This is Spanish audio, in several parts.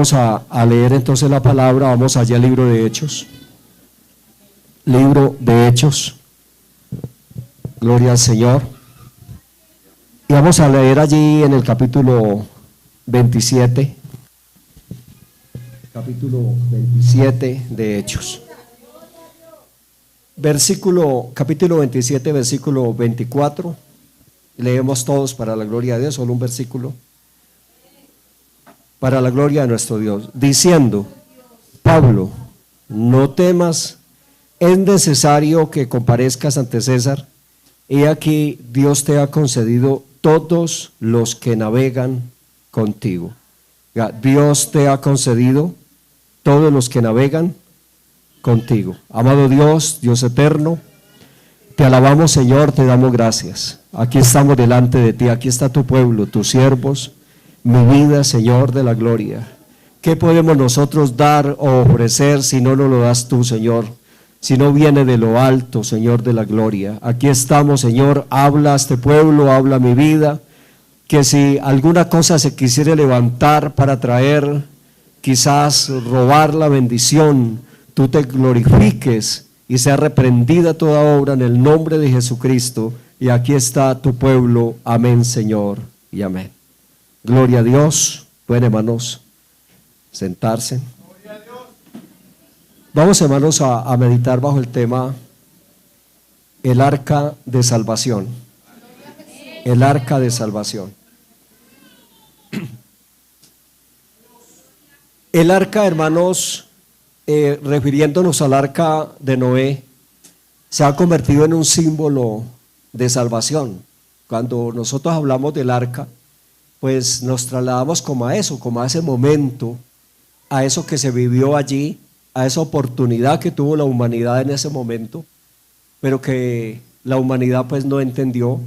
Vamos a leer entonces la palabra. Vamos allá al libro de Hechos. Libro de Hechos. Gloria al Señor. Y vamos a leer allí en el capítulo 27. Capítulo 27 de Hechos. Capítulo 27, versículo 24. Leemos todos para la gloria de Dios, solo un versículo. Para la gloria de nuestro Dios. Diciendo, Pablo, no temas, es necesario que comparezcas ante César. He aquí, Dios te ha concedido todos los que navegan contigo. Dios te ha concedido todos los que navegan contigo. Amado Dios, Dios eterno, te alabamos, Señor, te damos gracias. Aquí estamos delante de ti, aquí está tu pueblo, tus siervos, mi vida, Señor de la gloria. ¿Qué podemos nosotros dar o ofrecer si no nos lo das tú, Señor? Si no viene de lo alto, Señor de la gloria. Aquí estamos, Señor, habla a este pueblo, habla a mi vida, que si alguna cosa se quisiera levantar para traer, quizás robar la bendición, tú te glorifiques y sea reprendida toda obra en el nombre de Jesucristo. Y aquí está tu pueblo, amén, Señor, y amén. Gloria a Dios. Pueden, hermanos, sentarse. Vamos, hermanos, a meditar bajo el tema el arca de salvación. El arca de salvación. El arca, hermanos, refiriéndonos al arca de Noé, se ha convertido en un símbolo de salvación. Cuando nosotros hablamos del arca, pues nos trasladamos como a eso, como a ese momento, a eso que se vivió allí, a esa oportunidad que tuvo la humanidad en ese momento, pero que la humanidad pues no entendió.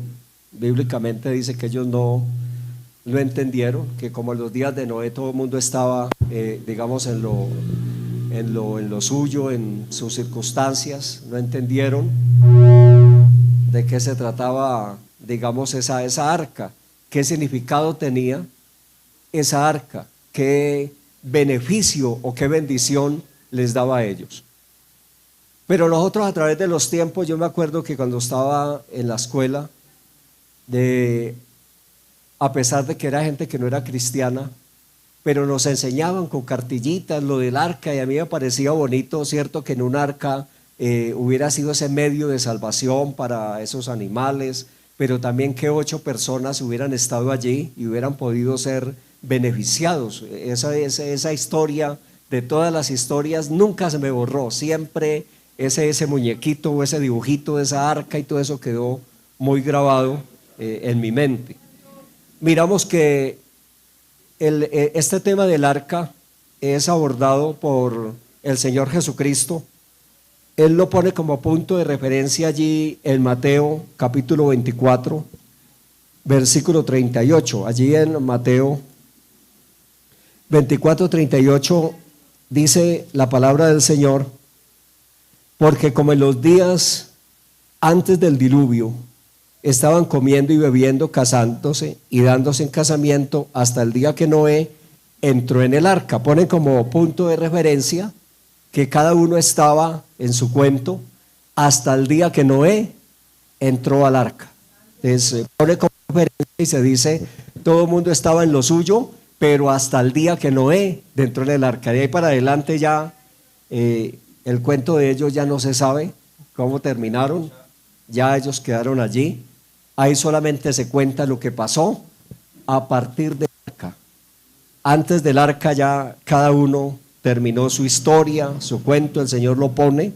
Bíblicamente dice que ellos no entendieron, que como en los días de Noé todo el mundo estaba, digamos, en lo suyo, en sus circunstancias, no entendieron de qué se trataba, digamos, esa arca, qué significado tenía esa arca, qué beneficio o qué bendición les daba a ellos. Pero nosotros a través de los tiempos, yo me acuerdo que cuando estaba en la escuela, a pesar de que era gente que no era cristiana, pero nos enseñaban con cartillitas lo del arca, y a mí me parecía bonito, cierto, que en un arca hubiera sido ese medio de salvación para esos animales, pero también que 8 personas hubieran estado allí y hubieran podido ser beneficiados. Esa historia, de todas las historias, nunca se me borró. Siempre ese muñequito o ese dibujito de esa arca y todo eso quedó muy grabado en mi mente. Miramos que este tema del arca es abordado por el Señor Jesucristo. Él lo pone como punto de referencia allí en Mateo capítulo 24, versículo 38. Allí en Mateo 24, 38 dice la palabra del Señor: porque como en los días antes del diluvio estaban comiendo y bebiendo, casándose y dándose en casamiento hasta el día que Noé entró en el arca. Ponen como punto de referencia que cada uno estaba en su cuento hasta el día que Noé entró al arca. Entonces pone como referencia y se dice, todo el mundo estaba en lo suyo, pero hasta el día que Noé entró en el arca. De ahí para adelante ya el cuento de ellos ya no se sabe cómo terminaron, ya ellos quedaron allí. Ahí solamente se cuenta lo que pasó a partir del arca. Antes del arca ya cada uno terminó su historia, su cuento. El Señor lo pone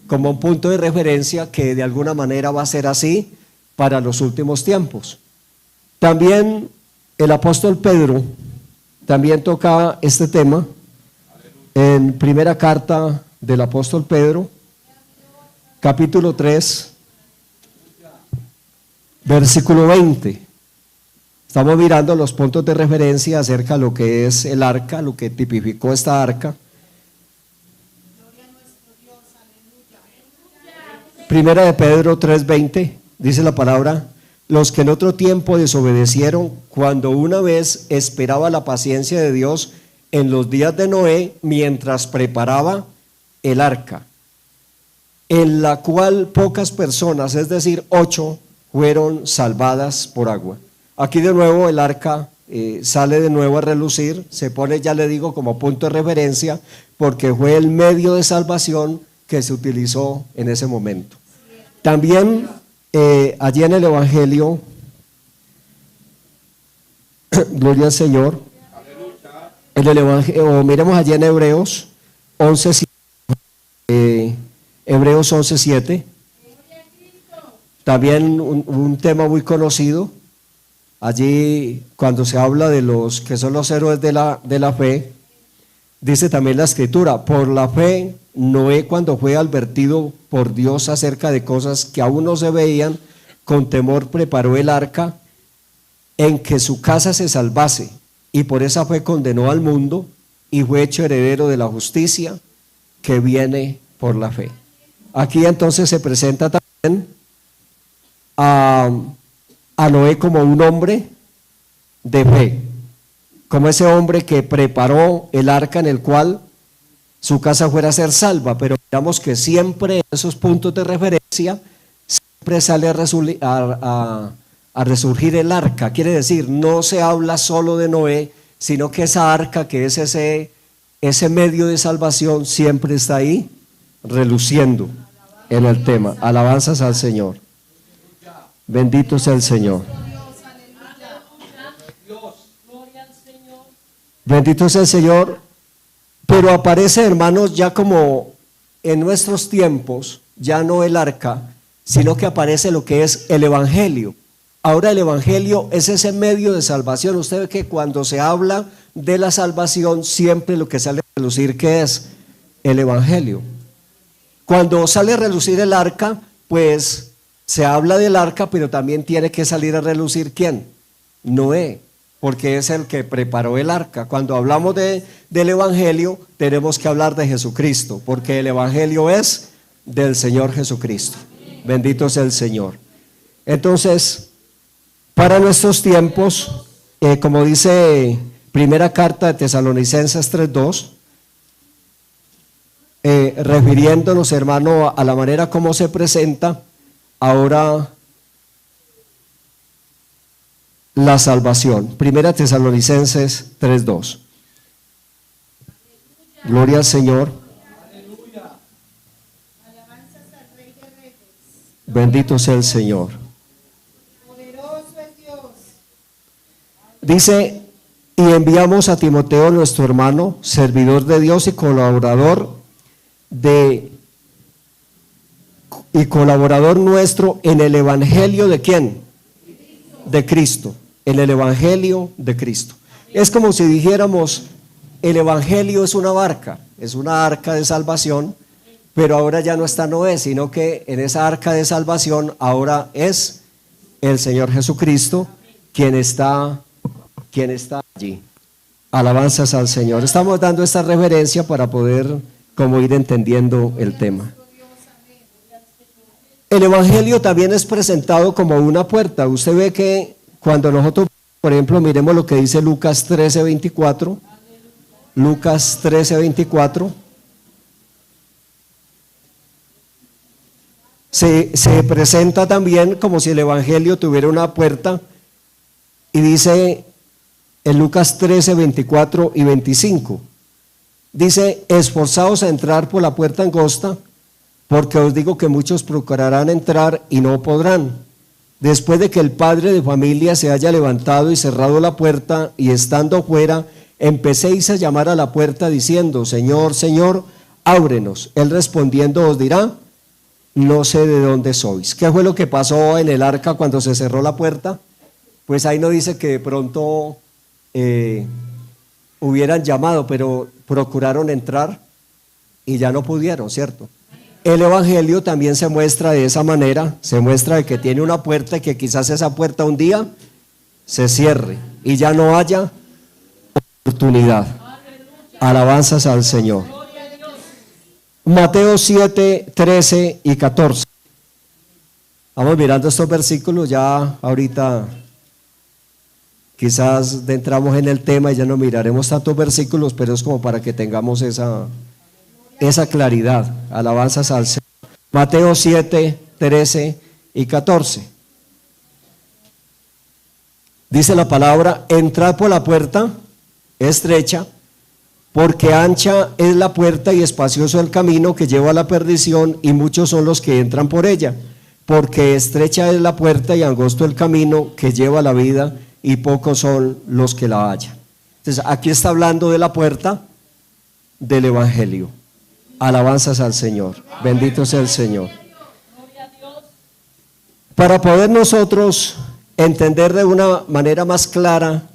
como un punto de referencia que de alguna manera va a ser así para los últimos tiempos. También el apóstol Pedro también tocaba este tema en primera carta del apóstol Pedro, capítulo 3, versículo 20. Estamos mirando los puntos de referencia acerca de lo que es el arca, lo que tipificó esta arca. Primera de Pedro 3:20 dice la palabra: los que en otro tiempo desobedecieron, cuando una vez esperaba la paciencia de Dios, en los días de Noé mientras preparaba el arca, en la cual pocas personas, es decir, 8, fueron salvadas por agua. Aquí de nuevo el arca sale de nuevo a relucir, se pone, ya le digo, como punto de referencia, porque fue el medio de salvación que se utilizó en ese momento. También allí en el Evangelio, gloria al Señor, en el Evangelio, miremos allí en Hebreos 11:7, Hebreos 11:7, también un tema muy conocido. Allí cuando se habla de los que son los héroes de la fe, dice también la Escritura, por la fe Noé, cuando fue advertido por Dios acerca de cosas que aún no se veían, con temor preparó el arca en que su casa se salvase, y por esa fe condenó al mundo y fue hecho heredero de la justicia que viene por la fe. Aquí entonces se presenta también a Noé como un hombre de fe, como ese hombre que preparó el arca en el cual su casa fuera a ser salva, pero digamos que siempre en esos puntos de referencia siempre sale a resurgir el arca. Quiere decir, no se habla solo de Noé, sino que esa arca, que es ese medio de salvación, siempre está ahí reluciendo en el tema. Alabanzas al Señor. Bendito sea el Señor. Bendito sea el Señor. Pero aparece, hermanos, ya como en nuestros tiempos, ya no el arca, sino que aparece lo que es el Evangelio. Ahora el Evangelio es ese medio de salvación. Usted ve que cuando se habla de la salvación, siempre lo que sale a relucir, ¿qué es? El Evangelio. Cuando sale a relucir el arca, pues se habla del arca, pero también tiene que salir a relucir ¿quién? Noé, porque es el que preparó el arca. Cuando hablamos del Evangelio, tenemos que hablar de Jesucristo, porque el Evangelio es del Señor Jesucristo. Bendito sea el Señor. Entonces, para nuestros tiempos, como dice primera carta de Tesalonicenses 3:2, refiriéndonos, hermano, a la manera como se presenta ahora la salvación. Primera Tesalonicenses 3:2. Gloria al Señor. Bendito sea el Señor. Dice, y enviamos a Timoteo, nuestro hermano, servidor de Dios y colaborador nuestro en el Evangelio de ¿quién? De Cristo, en el Evangelio de Cristo. Es como si dijéramos, el Evangelio es una barca de salvación, pero ahora ya no está Noé, sino que en esa arca de salvación ahora es el Señor Jesucristo quien está allí. Alabanzas al Señor. Estamos dando esta referencia para poder como ir entendiendo el tema. El Evangelio también es presentado como una puerta. Usted ve que cuando nosotros, por ejemplo, miremos lo que dice Lucas 13:24. Lucas 13:24. Se presenta también como si el Evangelio tuviera una puerta, y dice en Lucas 13:24 y 25, dice, esforzaos a entrar por la puerta angosta, porque os digo que muchos procurarán entrar y no podrán. Después de que el padre de familia se haya levantado y cerrado la puerta, y estando fuera, empecéis a llamar a la puerta diciendo, Señor, Señor, ábrenos. Él respondiendo os dirá, no sé de dónde sois. ¿Qué fue lo que pasó en el arca cuando se cerró la puerta? Pues ahí no dice que de pronto hubieran llamado, pero procuraron entrar y ya no pudieron, ¿cierto? El Evangelio también se muestra de esa manera, se muestra de que tiene una puerta y que quizás esa puerta un día se cierre y ya no haya oportunidad. Alabanzas al Señor. Mateo 7, 13 y 14. Vamos mirando estos versículos ya ahorita. quizás entramos en el tema y ya no miraremos tantos versículos, pero es como para que tengamos esa claridad. Alabanzas al Señor. Mateo 7, 13 y 14. Dice la palabra: entrad por la puerta estrecha, porque ancha es la puerta y espacioso el camino que lleva a la perdición, y muchos son los que entran por ella. Porque estrecha es la puerta y angosto el camino que lleva a la vida, y pocos son los que la hallan. Entonces, aquí está hablando de la puerta del Evangelio. Alabanzas al Señor. Bendito sea el Señor. Para poder nosotros entender de una manera más clara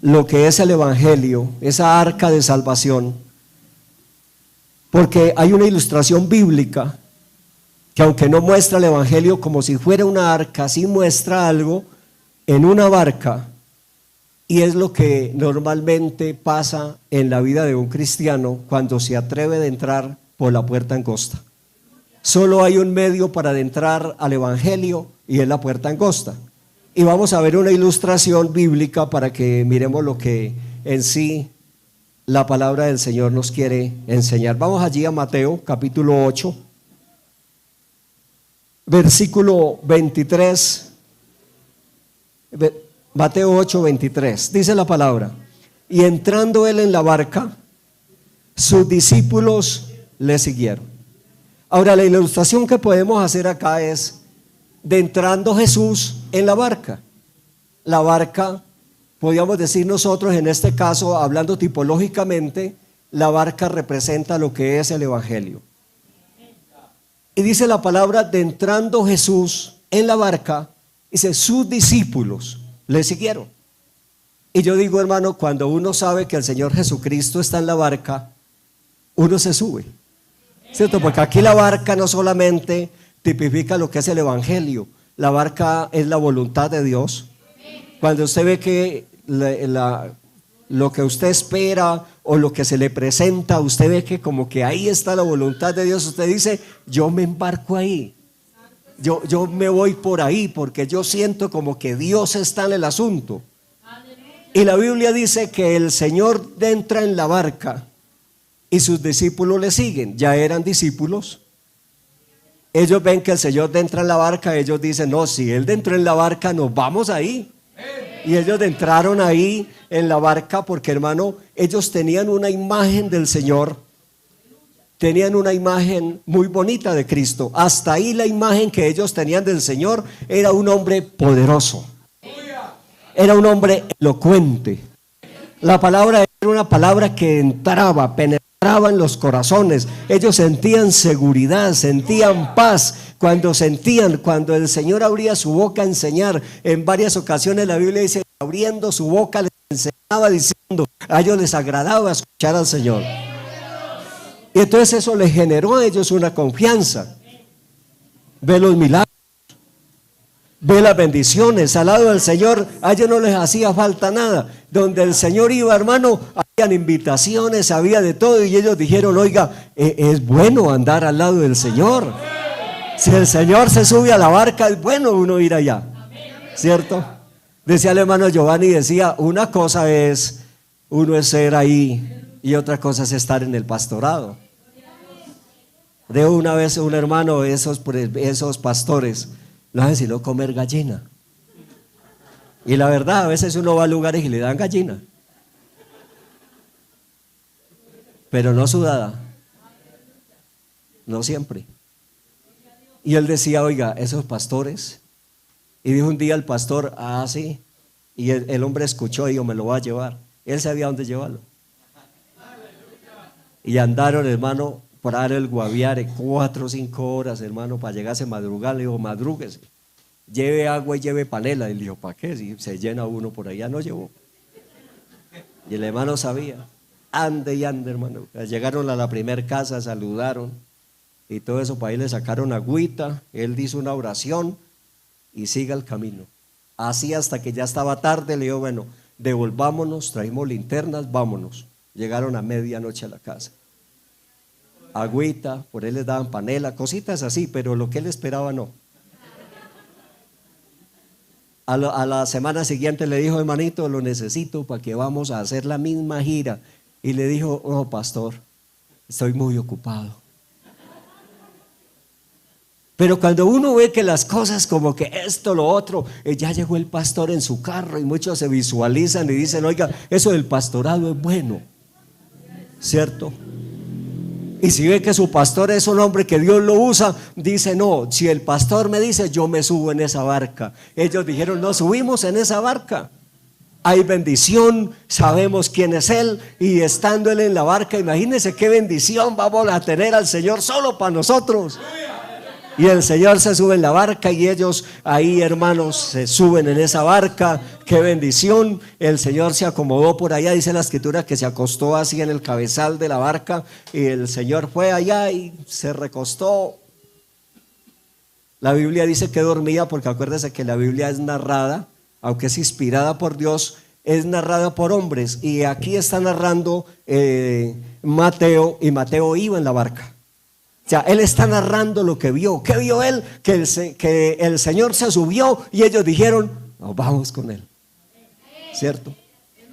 lo que es el Evangelio, esa arca de salvación, porque hay una ilustración bíblica que, aunque no muestra el Evangelio como si fuera una arca, sí muestra algo en una barca, y es lo que normalmente pasa en la vida de un cristiano cuando se atreve de entrar por la puerta angosta. Solo hay un medio para entrar al Evangelio, y es la puerta angosta. Y vamos a ver una ilustración bíblica para que miremos lo que en sí la palabra del Señor nos quiere enseñar. Vamos allí a Mateo capítulo 8, versículo 23. Mateo 8, 23. Dice la palabra: y entrando él en la barca, sus discípulos le siguieron. Ahora, la ilustración que podemos hacer acá es de entrando Jesús en la barca. La barca, podríamos decir nosotros en este caso, hablando tipológicamente, la barca representa lo que es el Evangelio. Y dice la palabra: de entrando Jesús en la barca, dice, sus discípulos le siguieron. Y yo digo, hermano, cuando uno sabe que el Señor Jesucristo está en la barca, uno se sube, ¿cierto? Porque aquí la barca no solamente tipifica lo que es el Evangelio, la barca es la voluntad de Dios. Cuando usted ve que lo que usted espera o lo que se le presenta, usted ve que como que ahí está la voluntad de Dios, usted dice, yo me embarco ahí, yo me voy por ahí, porque yo siento como que Dios está en el asunto. Y la Biblia dice que el Señor entra en la barca y sus discípulos le siguen. Ya eran discípulos. Ellos ven que el Señor entra en la barca, ellos dicen, no, si Él entró en la barca, nos vamos ahí. Y ellos entraron ahí en la barca porque, hermano, ellos tenían una imagen del Señor, tenían una imagen muy bonita de Cristo. Hasta ahí la imagen que ellos tenían del Señor era un hombre poderoso, era un hombre elocuente. La palabra era una palabra que entraba, penetraba en los corazones. Ellos sentían seguridad, sentían paz cuando el Señor abría su boca a enseñar. En varias ocasiones la Biblia dice, abriendo su boca les enseñaba diciendo, a ellos les agradaba escuchar al Señor. Y entonces eso les generó a ellos una confianza. Ve los milagros, ve las bendiciones al lado del Señor. A ellos no les hacía falta nada. Donde el Señor iba, hermano, habían invitaciones, había de todo. Y ellos dijeron, oiga, es bueno andar al lado del Señor. Si el Señor se sube a la barca, es bueno uno ir allá, ¿cierto? Decía el hermano Giovanni, decía, una cosa es uno es ser ahí y otra cosa es estar en el pastorado. De una vez un hermano, esos pastores, lo hacen sino comer gallina. Y la verdad, a veces uno va a lugares y le dan gallina, pero no sudada, no siempre. Y él decía, oiga, esos pastores, y dijo un día el pastor, sí, y el hombre escuchó y dijo, me lo va a llevar. Él sabía dónde llevarlo. Y andaron, hermano, para dar el Guaviare 4 o 5 horas, hermano, para llegarse a madrugar. Le dijo, madrúguese, lleve agua y lleve panela. Y le dijo, ¿para qué? Si se llena uno por allá, no llevó. Y el hermano sabía, ande y ande, hermano. Llegaron a la primer casa, saludaron y todo eso, para ahí le sacaron agüita. Él hizo una oración y siga el camino. Así hasta que ya estaba tarde, le dijo, bueno, devolvámonos, traímos linternas, vámonos. Llegaron a medianoche a la casa. Agüita, por él les daban panela, cositas así, pero lo que él esperaba no. a la semana siguiente le dijo, hermanito, lo necesito para que vamos a hacer la misma gira. Y le dijo, no, pastor, estoy muy ocupado. Pero cuando uno ve que las cosas como que esto, lo otro, ya llegó el pastor en su carro y muchos se visualizan y dicen, oiga, eso del pastorado es bueno, ¿cierto? Y si ve que su pastor es un hombre que Dios lo usa, dice, no, si el pastor me dice, yo me subo en esa barca. Ellos dijeron, no, subimos en esa barca. Hay bendición, sabemos quién es Él, y estando Él en la barca, imagínense qué bendición vamos a tener al Señor solo para nosotros. Y el Señor se sube en la barca y ellos ahí, hermanos, se suben en esa barca. Qué bendición. El Señor se acomodó por allá, dice la escritura que se acostó así en el cabezal de la barca y el Señor fue allá y se recostó. La Biblia dice que dormía, porque acuérdese que la Biblia es narrada, aunque es inspirada por Dios, es narrada por hombres. Y aquí está narrando Mateo, y Mateo iba en la barca. O sea, él está narrando lo que vio. ¿Qué vio él? Que el Señor se subió y ellos dijeron, nos vamos con Él. ¿Cierto?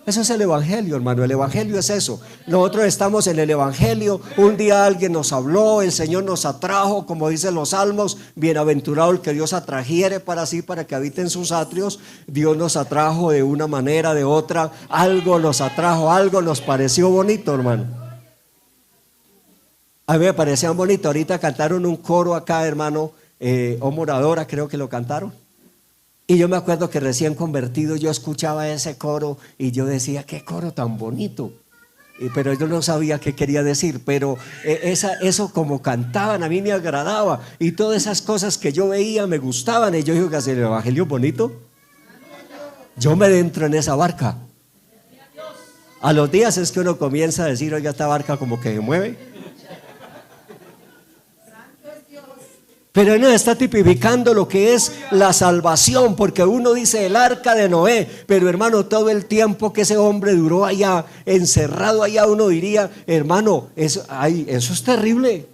Eso es el Evangelio, hermano. El Evangelio es eso. Nosotros estamos en el Evangelio. Un día alguien nos habló, el Señor nos atrajo, como dicen los salmos, bienaventurado el que Dios atrajere para sí, para que habite en sus atrios. Dios nos atrajo de una manera, de otra. Algo nos atrajo, algo nos pareció bonito, hermano. A mí me parecían bonito. Ahorita cantaron un coro acá, hermano, O Moradora, creo que lo cantaron. Y yo me acuerdo que recién convertido yo escuchaba ese coro y yo decía, qué coro tan bonito. Pero yo no sabía qué quería decir, pero eso como cantaban a mí me agradaba. Y todas esas cosas que yo veía me gustaban. Y yo digo, ¿qué hace el Evangelio bonito? Yo me entro en esa barca. A los días es que uno comienza a decir, oiga, esta barca como que se mueve. Pero él nos está tipificando lo que es la salvación, porque uno dice el arca de Noé, pero hermano, todo el tiempo que ese hombre duró allá, encerrado allá, uno diría, hermano, eso es terrible.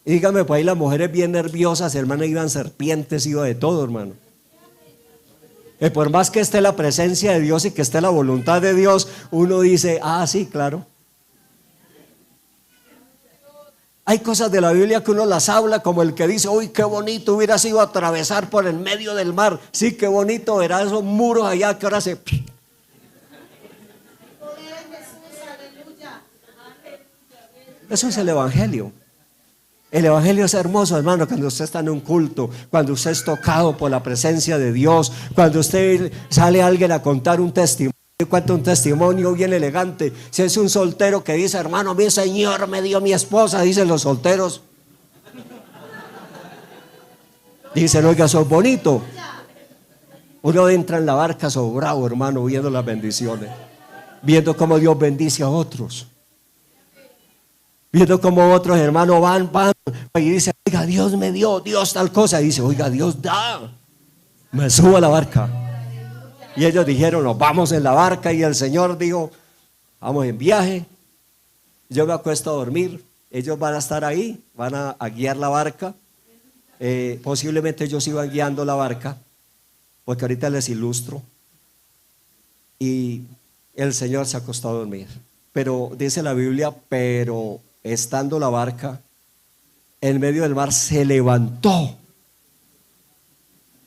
Y dígame, pues ahí las mujeres bien nerviosas, hermano, iban serpientes, iba de todo, hermano. Por más que esté la presencia de Dios y que esté la voluntad de Dios, uno dice, sí, claro. Hay cosas de la Biblia que uno las habla como el que dice, uy, qué bonito hubiera sido atravesar por el medio del mar. Sí, qué bonito verá esos muros allá que ahora se... Eso es el Evangelio. El Evangelio es hermoso, hermano, cuando usted está en un culto, cuando usted es tocado por la presencia de Dios, cuando usted sale alguien a contar un testimonio. Cuenta un testimonio bien elegante. Si es un soltero que dice, hermano, mi Señor me dio mi esposa, dicen los solteros. Dicen, oiga, sos bonito. Uno entra en la barca sobrado, hermano, viendo las bendiciones, viendo cómo Dios bendice a otros, viendo cómo otros hermanos van y dicen, oiga, Dios me dio, Dios tal cosa. Y dice, oiga, Dios da. Me subo a la barca. Y ellos dijeron, nos vamos en la barca. Y el Señor dijo, vamos en viaje. Yo me acuesto a dormir. Ellos van a estar ahí, van a guiar la barca. Posiblemente ellos iban guiando la barca, porque ahorita les ilustro. Y el Señor se acostó a dormir. Pero dice la Biblia, pero estando la barca en medio del mar, se levantó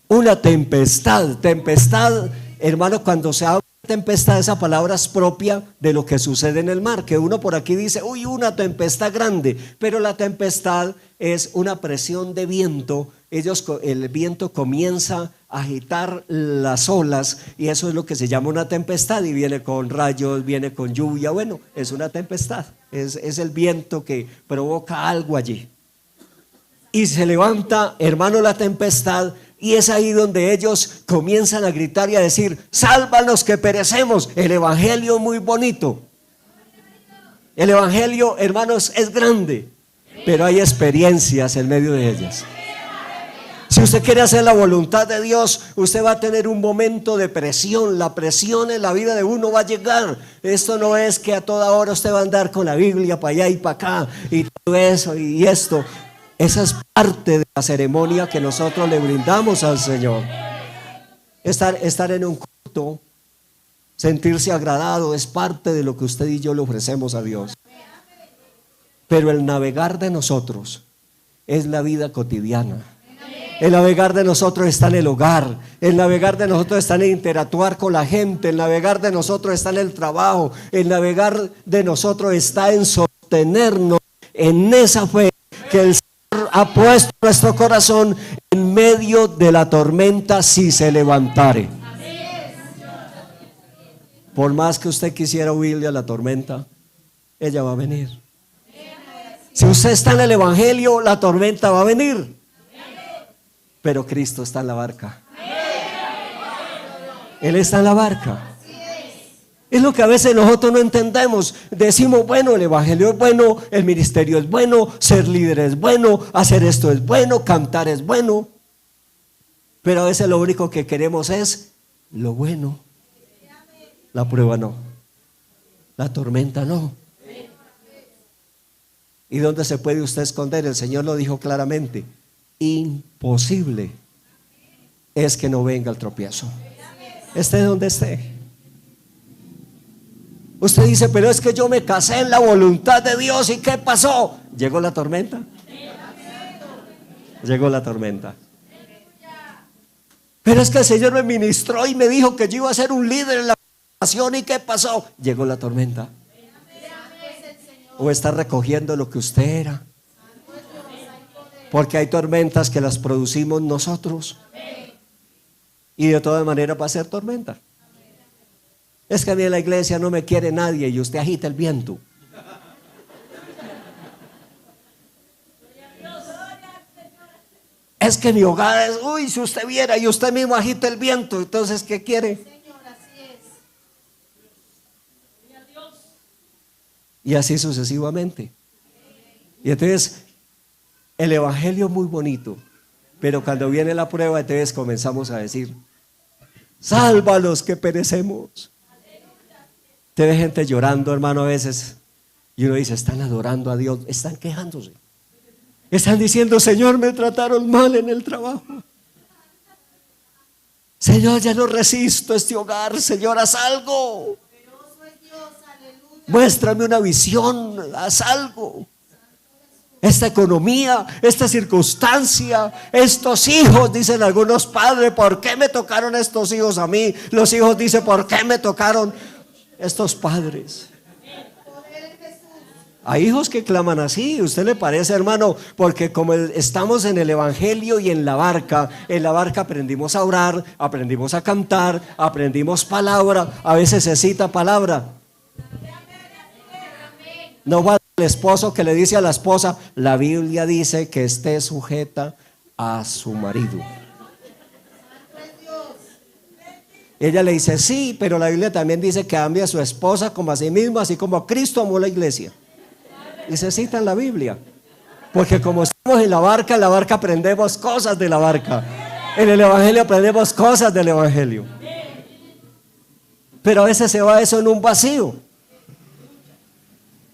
una tempestad. Tempestad, hermano, cuando se habla de tempestad, esa palabra es propia de lo que sucede en el mar, que uno por aquí dice, uy, una tempestad grande, pero la tempestad es una presión de viento. El viento comienza a agitar las olas y eso es lo que se llama una tempestad, y viene con rayos, viene con lluvia. Bueno, es una tempestad, es el viento que provoca algo allí. Y se levanta, hermano, la tempestad. Y es ahí donde ellos comienzan a gritar y a decir, sálvanos que perecemos. El Evangelio es muy bonito. El Evangelio, hermanos, es grande, pero hay experiencias en medio de ellas. Si usted quiere hacer la voluntad de Dios, usted va a tener un momento de presión. La presión en la vida de uno va a llegar. Esto no es que a toda hora usted va a andar con la Biblia para allá y para acá y todo eso y esto. Esa es parte de la ceremonia que nosotros le brindamos al Señor. Estar en un culto, sentirse agradado, es parte de lo que usted y yo le ofrecemos a Dios. Pero el navegar de nosotros es la vida cotidiana. El navegar de nosotros está en el hogar. El navegar de nosotros está en interactuar con la gente. El navegar de nosotros está en el trabajo. El navegar de nosotros está en sostenernos en esa fe que el Señor ha puesto en nuestro corazón en medio de la tormenta, si se levantare. Por más que usted quisiera huirle a la tormenta, ella va a venir. Si usted está en el Evangelio, la tormenta va a venir. Pero Cristo está en la barca. Él está en la barca. Es lo que a veces nosotros no entendemos. Decimos, bueno, el Evangelio es bueno, el ministerio es bueno, ser líder es bueno, hacer esto es bueno, cantar es bueno. Pero a veces lo único que queremos es lo bueno. La prueba no. La tormenta no. ¿Y dónde se puede usted esconder? El Señor lo dijo claramente. Imposible es que no venga el tropiezo. Esté donde esté. Usted dice, pero es que yo me casé en la voluntad de Dios. ¿Y qué pasó? ¿Llegó la tormenta? Llegó la tormenta. Pero es que el Señor me ministró y me dijo que yo iba a ser un líder en la nación. ¿Y qué pasó? Llegó la tormenta. ¿O está recogiendo lo que usted era? Porque hay tormentas que las producimos nosotros. Y de todas maneras va a ser tormenta. Es que a mí en la iglesia no me quiere nadie y usted agita el viento. Es que mi hogar es, uy, si usted viera y usted mismo agita el viento, entonces ¿qué quiere? Y así sucesivamente. Y entonces el evangelio es muy bonito, pero cuando viene la prueba, entonces comenzamos a decir, sálvalos que perecemos. Te ve gente llorando, hermano, a veces, y uno dice, están adorando a Dios, están quejándose. Están diciendo, Señor, me trataron mal en el trabajo. Señor, ya no resisto este hogar. Señor, haz algo. Muéstrame una visión, haz algo. Esta economía, esta circunstancia, estos hijos, dicen algunos padres, ¿por qué me tocaron estos hijos a mí? Los hijos dicen, ¿por qué me tocaron estos padres? Hay hijos que claman así. ¿Usted le parece, hermano? Porque como estamos en el evangelio y en la barca aprendimos a orar, aprendimos a cantar, aprendimos palabra. A veces se cita palabra. No va el esposo que le dice a la esposa, la Biblia dice que esté sujeta a su marido. Ella le dice, sí, pero la Biblia también dice que ame a su esposa como a sí mismo, así como Cristo amó la iglesia. Y se cita en la Biblia. Porque como estamos en la barca aprendemos cosas de la barca. En el evangelio aprendemos cosas del evangelio. Pero a veces se va eso en un vacío.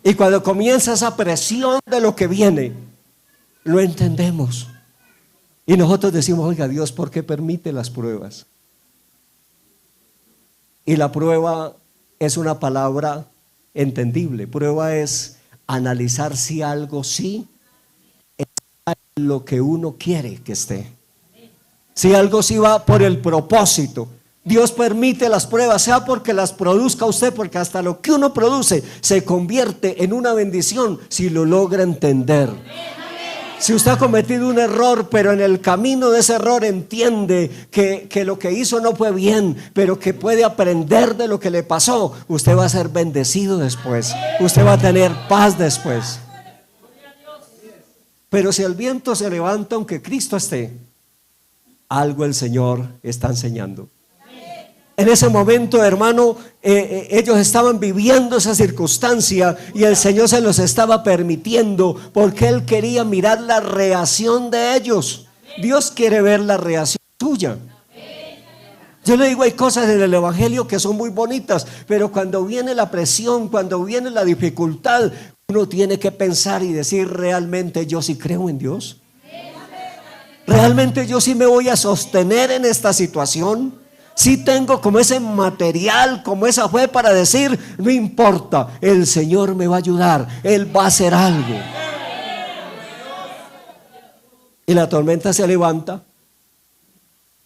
Y cuando comienza esa presión de lo que viene, lo entendemos. Y nosotros decimos, oiga, Dios, ¿por qué permite las pruebas? Y la prueba es una palabra entendible. Prueba es analizar si algo sí está en lo que uno quiere que esté. Si algo sí va por el propósito. Dios permite las pruebas, sea porque las produzca usted, porque hasta lo que uno produce se convierte en una bendición si lo logra entender. Si usted ha cometido un error, pero en el camino de ese error entiende que lo que hizo no fue bien, pero que puede aprender de lo que le pasó, usted va a ser bendecido después. Usted va a tener paz después. Pero si el viento se levanta aunque Cristo esté, algo el Señor está enseñando. En ese momento, hermano, ellos estaban viviendo esa circunstancia y el Señor se los estaba permitiendo porque Él quería mirar la reacción de ellos. Dios quiere ver la reacción tuya. Yo le digo, hay cosas en el evangelio que son muy bonitas, pero cuando viene la presión, cuando viene la dificultad, uno tiene que pensar y decir, ¿realmente yo sí creo en Dios? ¿Realmente yo sí me voy a sostener en esta situación? Sí tengo como ese material, como esa fe para decir, no importa, el Señor me va a ayudar, Él va a hacer algo. Y la tormenta se levanta.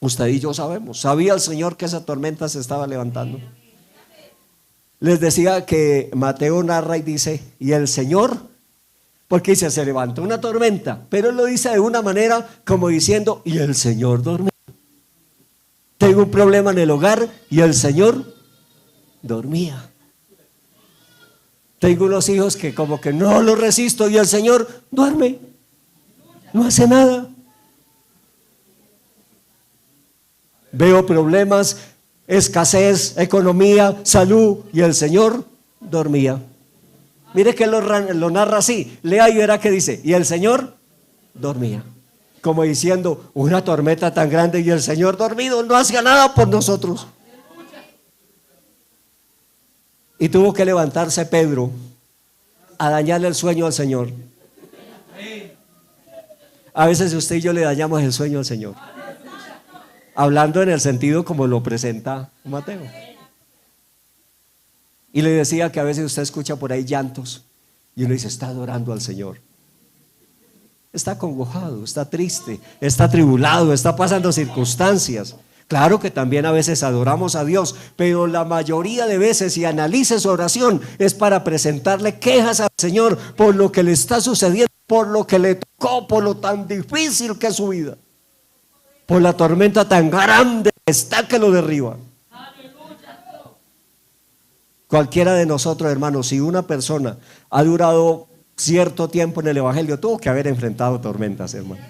Usted y yo sabemos, sabía el Señor que esa tormenta se estaba levantando. Les decía que Mateo narra y dice, y el Señor, porque dice, se levantó una tormenta, pero él lo dice de una manera como diciendo, y el Señor dormía. Tengo un problema en el hogar y el Señor dormía. Tengo unos hijos que como que no los resisto y el Señor duerme, no hace nada. Veo problemas, escasez, economía, salud y el Señor dormía. Mire que lo narra así, lea y verá que dice, y el Señor dormía. Como diciendo, una tormenta tan grande y el Señor dormido no hacía nada por nosotros. Y tuvo que levantarse Pedro a dañarle el sueño al Señor. A veces usted y yo le dañamos el sueño al Señor, hablando en el sentido como lo presenta Mateo. Y le decía que a veces usted escucha por ahí llantos y uno dice, está adorando al Señor. Está acongojado, está triste, está atribulado, está pasando circunstancias. Claro que también a veces adoramos a Dios, pero la mayoría de veces, si analice su oración, es para presentarle quejas al Señor por lo que le está sucediendo, por lo que le tocó, por lo tan difícil que es su vida, por la tormenta tan grande que está que lo derriba. Cualquiera de nosotros, hermanos, si una persona ha durado cierto tiempo en el Evangelio, tuvo que haber enfrentado tormentas, hermano.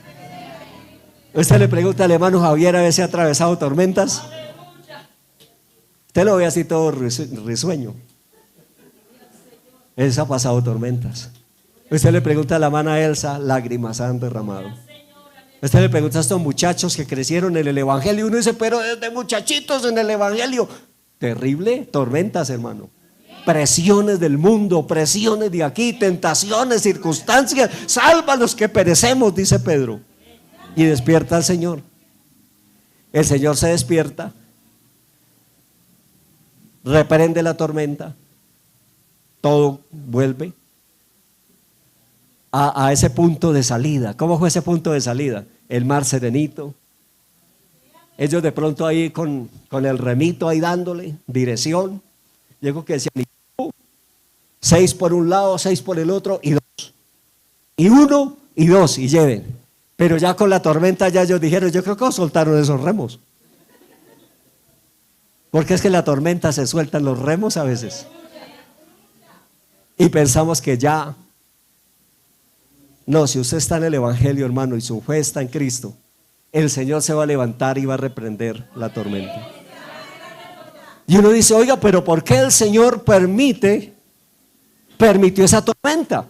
Usted le pregunta al hermano Javier a ver si ha atravesado tormentas. Usted lo ve así todo risueño. Él se ha pasado tormentas. Usted le pregunta a la hermana Elsa, lágrimas han derramado. Usted le pregunta a estos muchachos que crecieron en el Evangelio, y uno dice, pero desde muchachitos en el Evangelio. Terrible tormentas, hermano. Presiones del mundo, presiones de aquí, tentaciones, circunstancias. Salva a los que perecemos, dice Pedro. Y despierta al Señor. El Señor se despierta, reprende la tormenta, todo vuelve a ese punto de salida. ¿Cómo fue ese punto de salida? El mar serenito. Ellos de pronto ahí con el remito ahí dándole dirección. Llegó que decían, 6 por un lado, 6 por el otro y 2. Y 1 y 2 y lleven. Pero ya con la tormenta ya ellos dijeron, yo creo que soltaron esos remos. Porque es que en la tormenta se sueltan los remos a veces. Y pensamos que ya. No, si usted está en el Evangelio, hermano, y su fe está en Cristo, el Señor se va a levantar y va a reprender la tormenta. Y uno dice, oiga, pero ¿por qué el Señor permitió esa tormenta?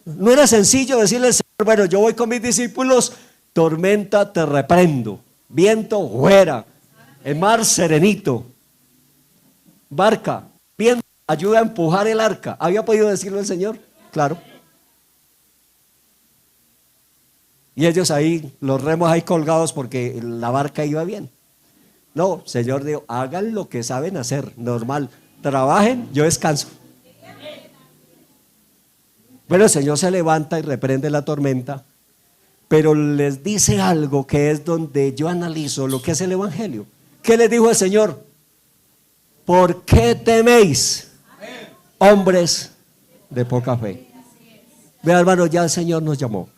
No era sencillo decirle al Señor, bueno, yo voy con mis discípulos, tormenta te reprendo, viento fuera, el mar serenito, barca, viento ayuda a empujar el arca. ¿Había podido decirlo el Señor? Claro. Y ellos ahí, los remos ahí colgados porque la barca iba bien. No, Señor dijo, hagan lo que saben hacer, normal, trabajen, yo descanso. Bueno, el Señor se levanta y reprende la tormenta, pero les dice algo que es donde yo analizo lo que es el Evangelio. ¿Qué les dijo el Señor? ¿Por qué teméis, hombres de poca fe? Vea, hermano, ya el Señor nos llamó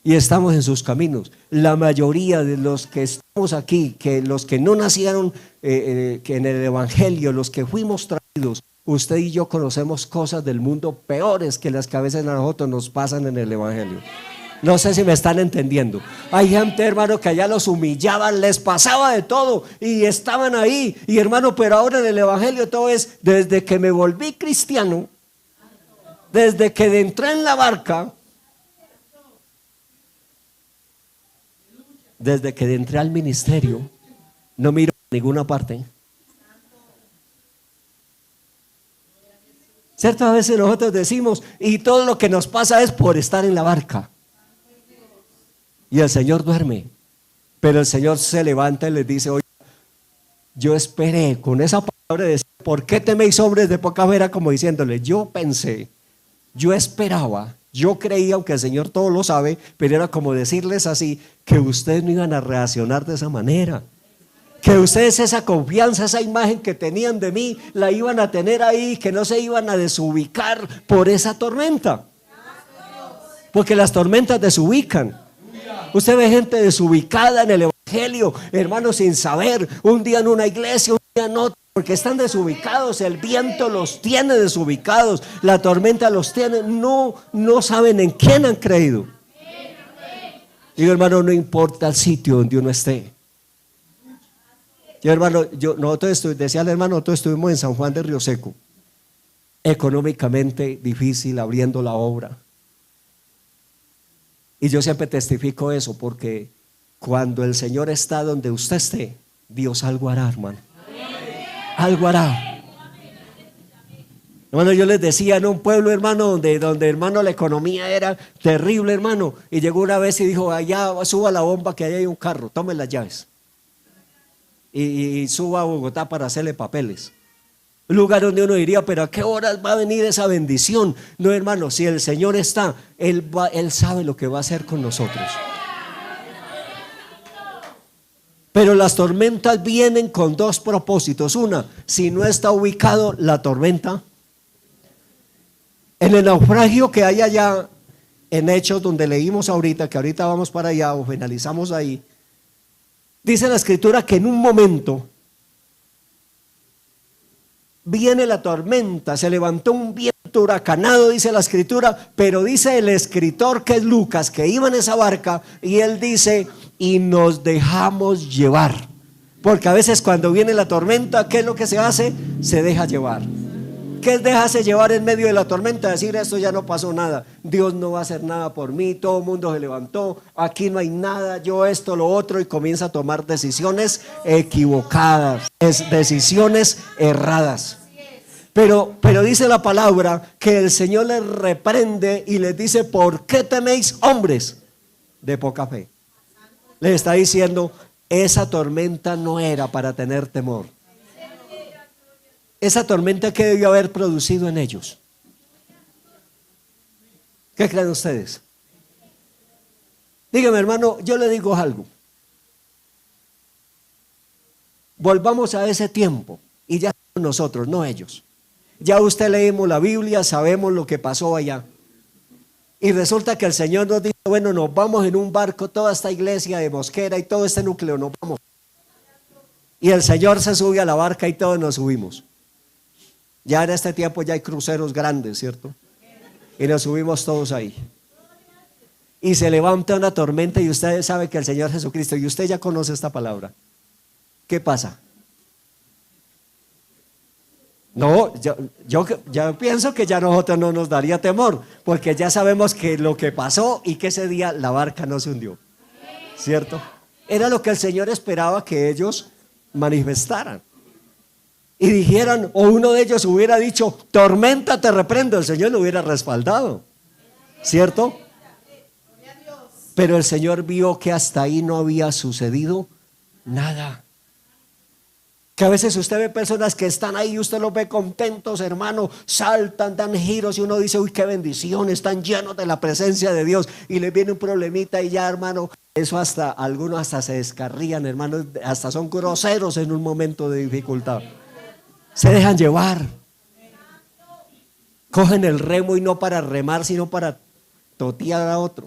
y estamos en sus caminos. La mayoría de los que estamos aquí, que los que no nacieron que en el Evangelio, los que fuimos traídos, usted y yo conocemos cosas del mundo peores que las que a veces a nosotros nos pasan en el Evangelio. No sé si me están entendiendo. Hay gente, hermano, que allá los humillaban, les pasaba de todo y estaban ahí. Y hermano, pero ahora en el Evangelio todo es, desde que me volví cristiano, desde que entré en la barca, desde que entré al ministerio, no miro a ninguna parte. ¿Cierto? A veces nosotros decimos, y todo lo que nos pasa es por estar en la barca. Y el Señor duerme. Pero el Señor se levanta y les dice, oye, Yo esperé con esa palabra de decir, ¿por qué teméis hombres de poca fe? Era como diciéndole, yo pensé, yo esperaba, yo creía, aunque el Señor todo lo sabe, pero era como decirles así, que ustedes no iban a reaccionar de esa manera. Que ustedes esa confianza, esa imagen que tenían de mí, la iban a tener ahí, que no se iban a desubicar por esa tormenta. Porque las tormentas desubican. Usted ve gente desubicada en el evangelio, hermanos, sin saber, un día en una iglesia, un día en otra, porque están desubicados, el viento los tiene desubicados, la tormenta los tiene, no saben en quién han creído. Digo, hermano, no importa el sitio donde uno esté. Yo, hermano, decía el hermano, nosotros estuvimos en San Juan de Río Seco, económicamente difícil, abriendo la obra. Y yo siempre testifico eso, porque cuando el Señor está donde usted esté, Dios algo hará, hermano. Algo hará. Hermano, yo les decía en un pueblo, hermano, donde hermano la economía era terrible, hermano. Y llegó una vez y dijo, allá suba la bomba que ahí hay un carro, tome las llaves. Y suba a Bogotá para hacerle papeles. Un lugar donde uno diría, pero ¿a qué horas va a venir esa bendición? No, hermano, si el Señor está, Él sabe lo que va a hacer con nosotros. Pero las tormentas vienen con dos propósitos. Una, si no está ubicado la tormenta. En el naufragio que hay allá en Hechos, donde leímos ahorita, que ahorita vamos para allá o finalizamos ahí, dice la escritura que en un momento viene la tormenta, se levantó un viento huracanado, dice la escritura, pero dice el escritor, que es Lucas, que iba en esa barca, y él dice, y nos dejamos llevar. Porque a veces cuando viene la tormenta, ¿qué es lo que se hace? Se deja llevar. ¿Qué es dejarse llevar en medio de la tormenta? Decir, esto ya no pasó nada, Dios no va a hacer nada por mí, todo el mundo se levantó, aquí no hay nada, yo esto, lo otro, y comienza a tomar decisiones equivocadas, decisiones erradas. Pero dice la palabra que el Señor les reprende y les dice, ¿por qué teméis hombres de poca fe? Les está diciendo, esa tormenta no era para tener temor. Esa tormenta, que debió haber producido en ellos. ¿Qué creen ustedes? Dígame, hermano, yo le digo algo. Volvamos a ese tiempo y ya nosotros, no ellos. Ya usted leímos la Biblia, sabemos lo que pasó allá. Y resulta que el Señor nos dice, bueno, nos vamos en un barco, toda esta iglesia de Mosquera y todo este núcleo, nos vamos. Y el Señor se sube a la barca y todos nos subimos. Ya en este tiempo ya hay cruceros grandes, ¿cierto? Y nos subimos todos ahí. Y se levanta una tormenta y usted sabe que el Señor Jesucristo, y usted ya conoce esta palabra. ¿Qué pasa? No, yo ya pienso que ya a nosotros no nos daría temor, porque ya sabemos que lo que pasó y que ese día la barca no se hundió, ¿cierto? Era lo que el Señor esperaba que ellos manifestaran. Y dijeran, o uno de ellos hubiera dicho, tormenta te reprendo, el Señor lo hubiera respaldado, ¿cierto? Pero el Señor vio que hasta ahí no había sucedido nada. Que a veces usted ve personas que están ahí y usted los ve contentos, hermano, saltan, dan giros y uno dice, uy, qué bendición, están llenos de la presencia de Dios, y les viene un problemita y ya, hermano, eso hasta, algunos hasta se descarrían, hermano, hasta son groseros en un momento de dificultad. Se dejan llevar. Cogen el remo y no para remar, sino para totear a otro.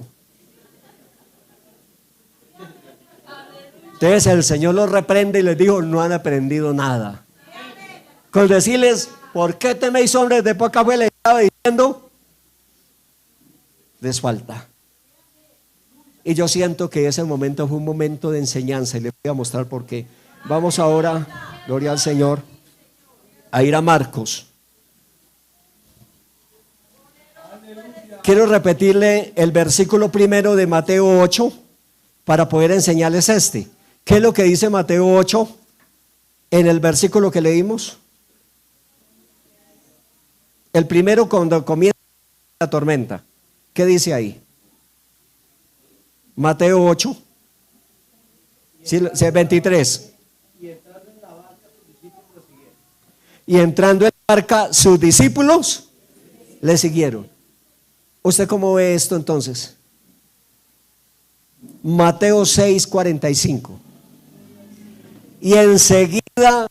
Entonces el Señor los reprende y les dijo, no han aprendido nada. Con decirles, ¿por qué teméis hombres de poca fe? Les estaba diciendo, les falta. Y yo siento que ese momento fue un momento de enseñanza, y les voy a mostrar por qué. Vamos ahora, gloria al Señor, a ir a Marcos. Quiero repetirle el versículo primero de Mateo 8 para poder enseñarles este. ¿Qué es lo que dice Mateo 8 en el versículo que leímos? El primero, cuando comienza la tormenta. ¿Qué dice ahí? Mateo 8, 23. Y entrando en la barca, sus discípulos le siguieron. ¿Usted cómo ve esto entonces? Mateo 6:45. Y enseguida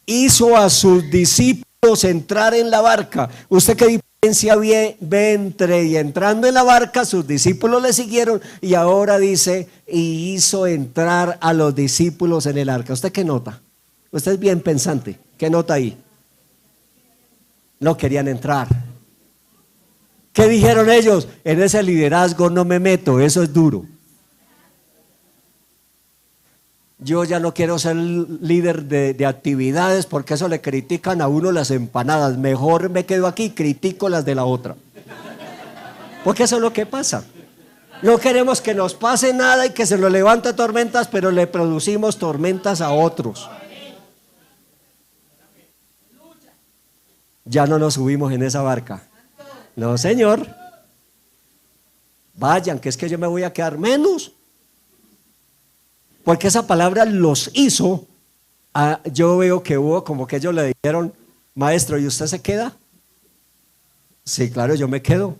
hizo a sus discípulos entrar en la barca. ¿Usted qué diferencia ve entre y entrando en la barca, sus discípulos le siguieron, y ahora dice, y hizo entrar a los discípulos en el arca? ¿Usted qué nota? Usted es bien pensante. ¿Qué nota ahí? No querían entrar. ¿Qué dijeron ellos? En ese liderazgo no me meto, eso es duro. Yo ya no quiero ser líder de actividades porque eso le critican a uno las empanadas. Mejor me quedo aquí y critico las de la otra. Porque eso es lo que pasa. No queremos que nos pase nada y que se nos levante tormentas, pero le producimos tormentas a otros. Ya no nos subimos en esa barca. No, señor. Vayan, que es que yo me voy a quedar menos. Porque esa palabra los hizo, yo veo que hubo como que ellos le dijeron, maestro, ¿y usted se queda? Sí, claro, yo me quedo.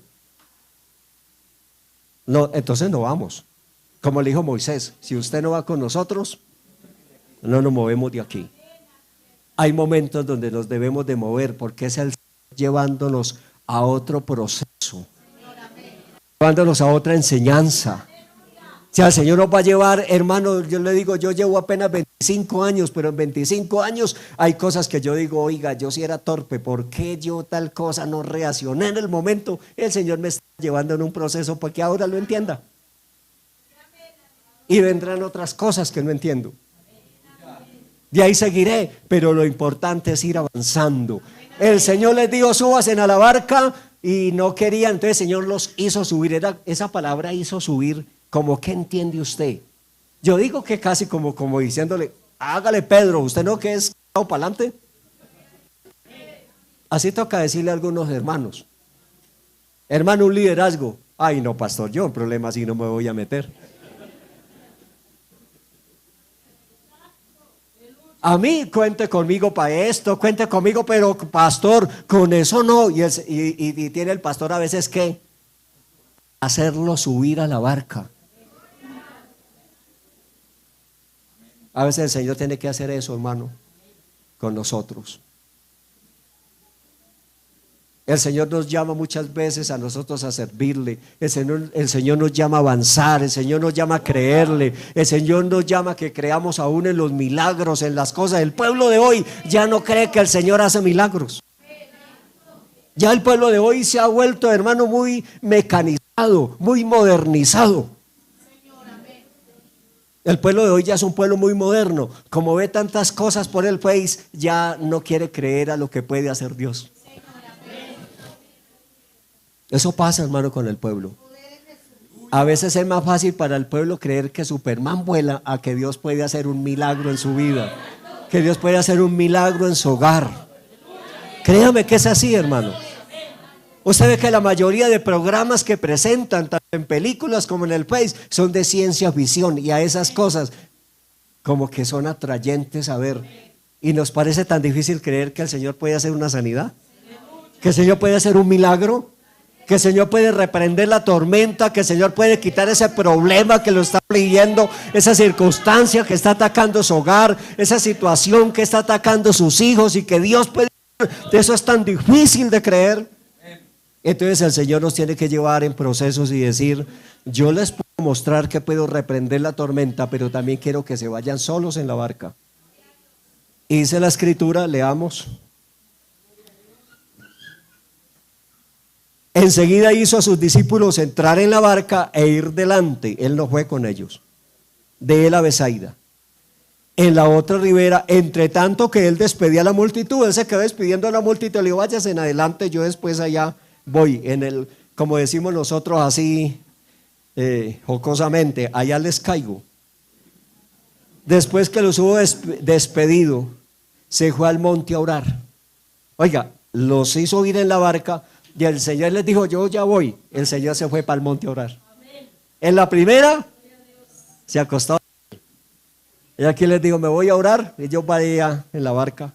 No, entonces no vamos. Como le dijo Moisés, si usted no va con nosotros, no nos movemos de aquí. Hay momentos donde nos debemos de mover porque es el Señor llevándonos a otro proceso, llevándonos a otra enseñanza. O sea, el Señor nos va a llevar, hermano, yo le digo, yo llevo apenas 25 años, pero en 25 años hay cosas que yo digo, oiga, yo sí era torpe, ¿por qué yo tal cosa no reaccioné en el momento? El Señor me está llevando en un proceso para que ahora lo entienda. Y vendrán otras cosas que no entiendo. De ahí seguiré, pero lo importante es ir avanzando. El Señor les dijo, súbanse a la barca, y no querían, entonces el Señor los hizo subir. Esa palabra hizo subir. ¿Cómo que entiende usted? Yo digo que casi como diciéndole, hágale Pedro, ¿usted no que es para adelante? Así toca decirle a algunos hermanos, hermano, un liderazgo. Ay no, pastor, yo en problemas así no me voy a meter. A mí cuente conmigo para esto, cuente conmigo, pero pastor, con eso no. Y tiene el pastor a veces que hacerlo subir a la barca. A veces el Señor tiene que hacer eso, hermano, con nosotros. El Señor nos llama muchas veces a nosotros a servirle. El Señor nos llama a avanzar. El Señor nos llama a creerle. El Señor nos llama a que creamos aún en los milagros, en las cosas. El pueblo de hoy ya no cree que el Señor hace milagros. Ya el pueblo de hoy se ha vuelto, hermano, muy mecanizado, muy modernizado. El pueblo de hoy ya es un pueblo muy moderno. Como ve tantas cosas por el Face, ya no quiere creer a lo que puede hacer Dios. Eso pasa, hermano, con el pueblo. A veces es más fácil para el pueblo creer que Superman vuela a que Dios puede hacer un milagro en su vida, que Dios puede hacer un milagro en su hogar. Créame que es así, hermano. Usted ve que la mayoría de programas que presentan, tanto en películas como en el Face, son de ciencia ficción, y a esas cosas como que son atrayentes a ver. Y nos parece tan difícil creer que el Señor puede hacer una sanidad, que el Señor puede hacer un milagro, que el Señor puede reprender la tormenta, que el Señor puede quitar ese problema que lo está afligiendo, esa circunstancia que está atacando su hogar, esa situación que está atacando sus hijos, y que Dios puede. Eso es tan difícil de creer. Entonces el Señor nos tiene que llevar en procesos y decir, yo les puedo mostrar que puedo reprender la tormenta, pero también quiero que se vayan solos en la barca. Y dice la Escritura, leamos. Enseguida hizo a sus discípulos entrar en la barca e ir delante. Él no fue con ellos. De él a Besaida, en la otra ribera, entre tanto que él despedía a la multitud. Él se quedó despidiendo a la multitud. Le dijo, váyase en adelante, yo después allá voy, como decimos nosotros así jocosamente, allá les caigo. Después que los hubo despedido, se fue al monte a orar. Oiga, los hizo ir en la barca y el Señor les dijo, yo ya voy. El Señor se fue para el monte a orar. En la primera se acostó y aquí les digo, me voy a orar, y yo vaya en la barca.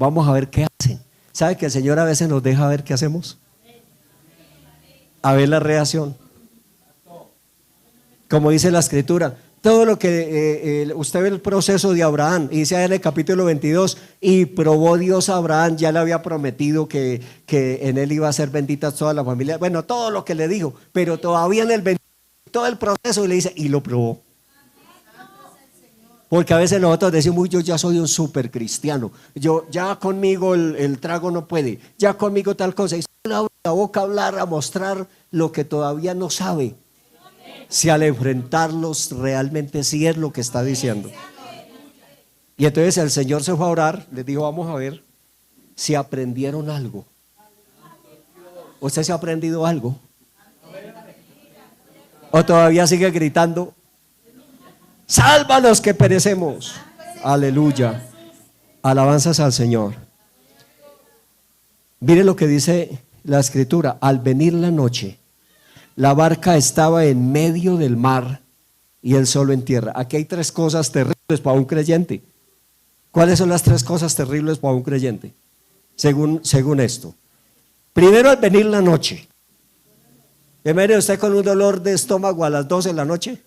Vamos a ver qué hacen. ¿Sabe que el Señor a veces nos deja ver qué hacemos? A ver la reacción. Como dice la Escritura, todo lo que usted ve el proceso de Abraham, y dice en el capítulo 22, y probó Dios a Abraham, ya le había prometido que en él iba a ser bendita toda la familia. Bueno, todo lo que le dijo, pero todavía en todo el proceso le dice, y lo probó. Porque a veces nosotros decimos, uy, yo ya soy un súper cristiano, yo ya conmigo el trago no puede, ya conmigo tal cosa, y sale la boca a hablar, a mostrar lo que todavía no sabe, si al enfrentarlos realmente sí es lo que está diciendo. Y entonces el Señor se fue a orar, les dijo, vamos a ver si aprendieron algo. ¿Usted se ha aprendido algo? ¿O todavía sigue gritando? Sálvanos que perecemos. Aleluya. Alabanzas al Señor. Mire lo que dice la Escritura. Al venir la noche, la barca estaba en medio del mar y él solo en tierra. Aquí hay tres cosas terribles para un creyente. ¿Cuáles son las tres cosas terribles para un creyente? Según esto. Primero, al venir la noche. ¿Viene usted con un dolor de estómago a las 12 de la noche?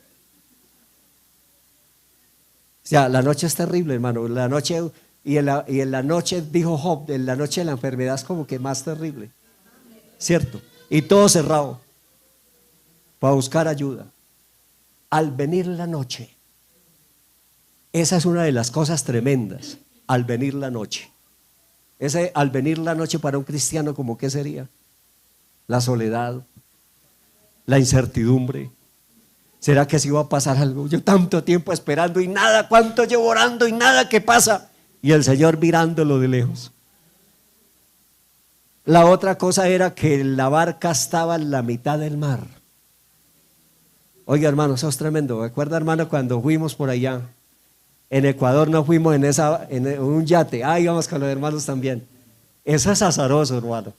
O sea, la noche es terrible, hermano. La noche, y en la noche, dijo Job, en la noche de la enfermedad es como que más terrible. ¿Cierto? Y todo cerrado para buscar ayuda. Al venir la noche, esa es una de las cosas tremendas. Al venir la noche. Ese al venir la noche para un cristiano, ¿cómo qué sería? La soledad, la incertidumbre. ¿Será que sí va a pasar algo? Yo tanto tiempo esperando y nada, cuánto llevo orando y nada que pasa. Y el Señor mirándolo de lejos. La otra cosa era que la barca estaba en la mitad del mar. Oiga, hermano, eso es tremendo. ¿Recuerda, hermano, cuando fuimos por allá? En Ecuador nos fuimos en un yate. Ah, íbamos con los hermanos también. Eso es azaroso, hermano.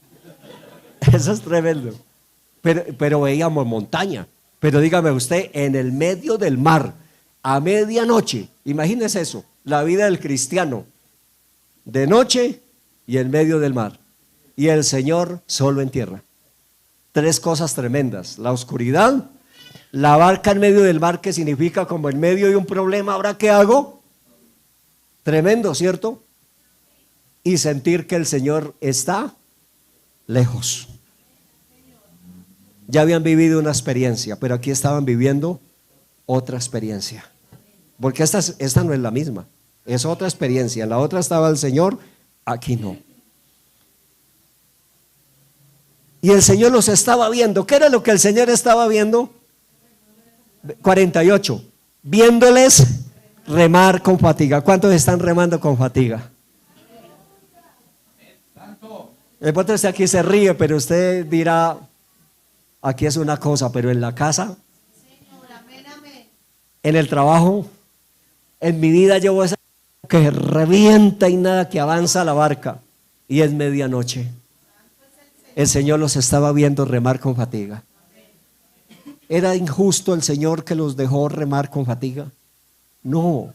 Eso es tremendo. Pero veíamos montaña. Pero dígame usted, en el medio del mar, a medianoche, imagínese eso, la vida del cristiano, de noche y en medio del mar, y el Señor solo en tierra. Tres cosas tremendas: la oscuridad, la barca en medio del mar, que significa como en medio de un problema, ¿ahora qué hago? Tremendo, ¿cierto? Y sentir que el Señor está lejos. Ya habían vivido una experiencia, pero aquí estaban viviendo otra experiencia. Porque esta no es la misma, es otra experiencia. En la otra estaba el Señor, aquí no. Y el Señor los estaba viendo. ¿Qué era lo que el Señor estaba viendo? 48. Viéndoles remar con fatiga. ¿Cuántos están remando con fatiga? El otro está aquí, se ríe, pero usted dirá, aquí es una cosa, pero en la casa, en el trabajo, en mi vida llevo esa que revienta y nada que avanza la barca, y es medianoche. El Señor los estaba viendo remar con fatiga. ¿Era injusto el Señor que los dejó remar con fatiga? No.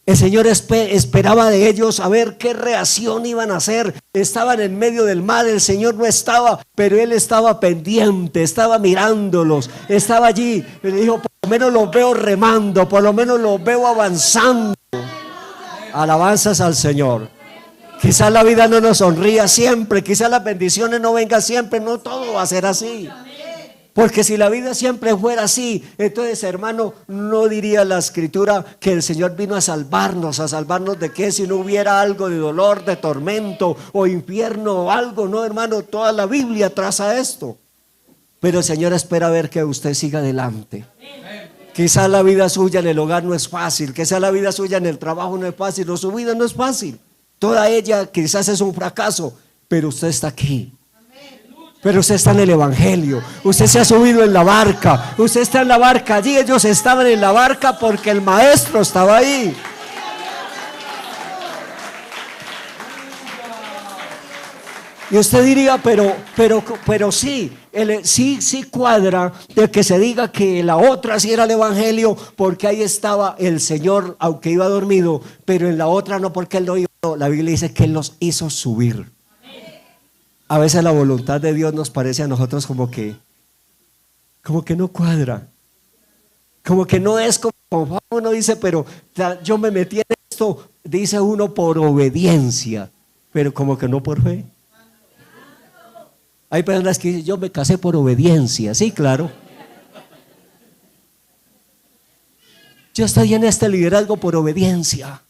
El Señor esperaba de ellos a ver qué reacción iban a hacer. Estaban en medio del mar, el Señor no estaba, pero Él estaba pendiente, estaba mirándolos, estaba allí. Le dijo, por lo menos los veo remando, por lo menos los veo avanzando. Alabanzas al Señor. Quizás la vida no nos sonría siempre, quizás las bendiciones no vengan siempre, no todo va a ser así. Porque si la vida siempre fuera así, entonces, hermano, no diría la Escritura que el Señor vino a salvarnos de qué, si no hubiera algo de dolor, de tormento o infierno o algo. No, hermano, toda la Biblia traza esto. Pero el Señor espera ver que usted siga adelante. Quizás la vida suya en el hogar no es fácil, quizás la vida suya en el trabajo no es fácil, o su vida no es fácil. Toda ella quizás es un fracaso, pero usted está aquí. Pero usted está en el Evangelio, usted se ha subido en la barca, usted está en la barca allí. Ellos estaban en la barca porque el Maestro estaba ahí. Y usted diría, pero sí, sí cuadra de que se diga que la otra sí era el Evangelio, porque ahí estaba el Señor, aunque iba dormido, pero en la otra no, porque Él no iba No, la Biblia dice que Él los hizo subir. A veces la voluntad de Dios nos parece a nosotros como que no cuadra. Como que no es como uno dice, pero yo me metí en esto, dice uno por obediencia, pero como que no por fe. Hay personas que dicen, yo me casé por obediencia, sí, claro. Yo estoy en este liderazgo por obediencia.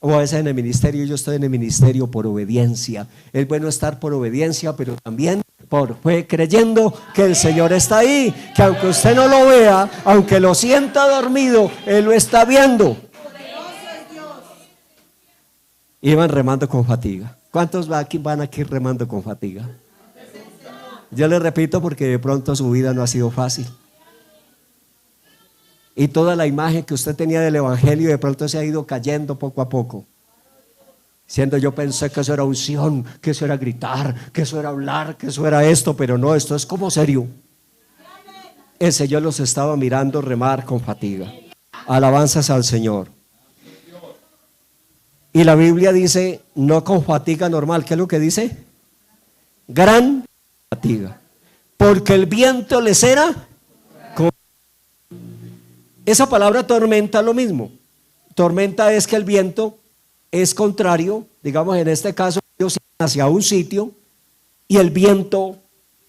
O a veces en el ministerio, yo estoy en el ministerio por obediencia. Es bueno estar por obediencia, pero también por fe, creyendo que el Señor está ahí, que aunque usted no lo vea, aunque lo sienta dormido, Él lo está viendo. Iban remando con fatiga. ¿Cuántos van aquí remando con fatiga? Yo les repito porque de pronto su vida no ha sido fácil. Y toda la imagen que usted tenía del evangelio de pronto se ha ido cayendo poco a poco. Siendo yo pensé que eso era unción, que eso era gritar, que eso era hablar, que eso era esto, pero no, esto es como serio. El Señor los estaba mirando remar con fatiga. Alabanzas al Señor. Y la Biblia dice, no con fatiga normal. ¿Qué es lo que dice? Gran fatiga. Porque el viento les era. Esa palabra tormenta lo mismo. Tormenta es que el viento es contrario. Digamos, en este caso, ellos iban hacia un sitio y el viento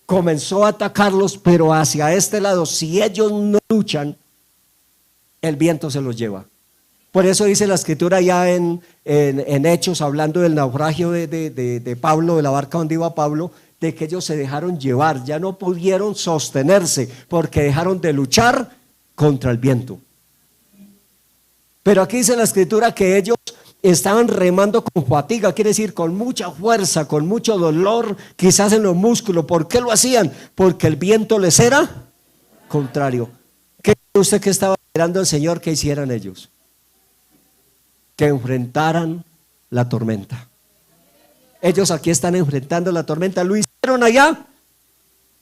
comenzó a atacarlos, pero hacia este lado. Si ellos no luchan, el viento se los lleva. Por eso dice la escritura ya en Hechos, hablando del naufragio de Pablo, de la barca donde iba Pablo, de que ellos se dejaron llevar, ya no pudieron sostenerse porque dejaron de luchar contra el viento. Pero aquí dice la escritura que ellos estaban remando con fatiga, quiere decir con mucha fuerza, con mucho dolor, quizás en los músculos. ¿Por qué lo hacían? Porque el viento les era contrario. ¿Qué cree usted que estaba esperando el Señor que hicieran ellos? Que enfrentaran la tormenta. Ellos aquí están enfrentando la tormenta. ¿Lo hicieron allá?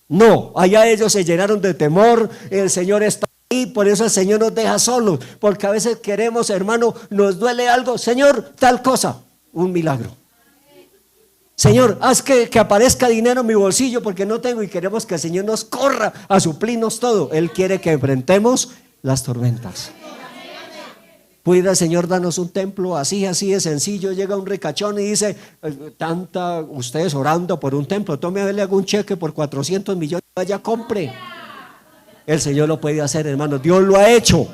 No, allá ellos se llenaron de temor. El Señor está ahí, por eso el Señor nos deja solos, porque a veces queremos, hermano, nos duele algo, Señor, tal cosa, un milagro. Señor, haz que aparezca dinero en mi bolsillo porque no tengo, y queremos que el Señor nos corra a suplirnos todo. Él quiere que enfrentemos las tormentas. ¿Pudiera el Señor darnos un templo así de sencillo? Llega un ricachón y dice, ustedes orando por un templo, tome a verle algún cheque por 400 millones, vaya, compre. El Señor lo puede hacer, hermano, Dios lo ha hecho.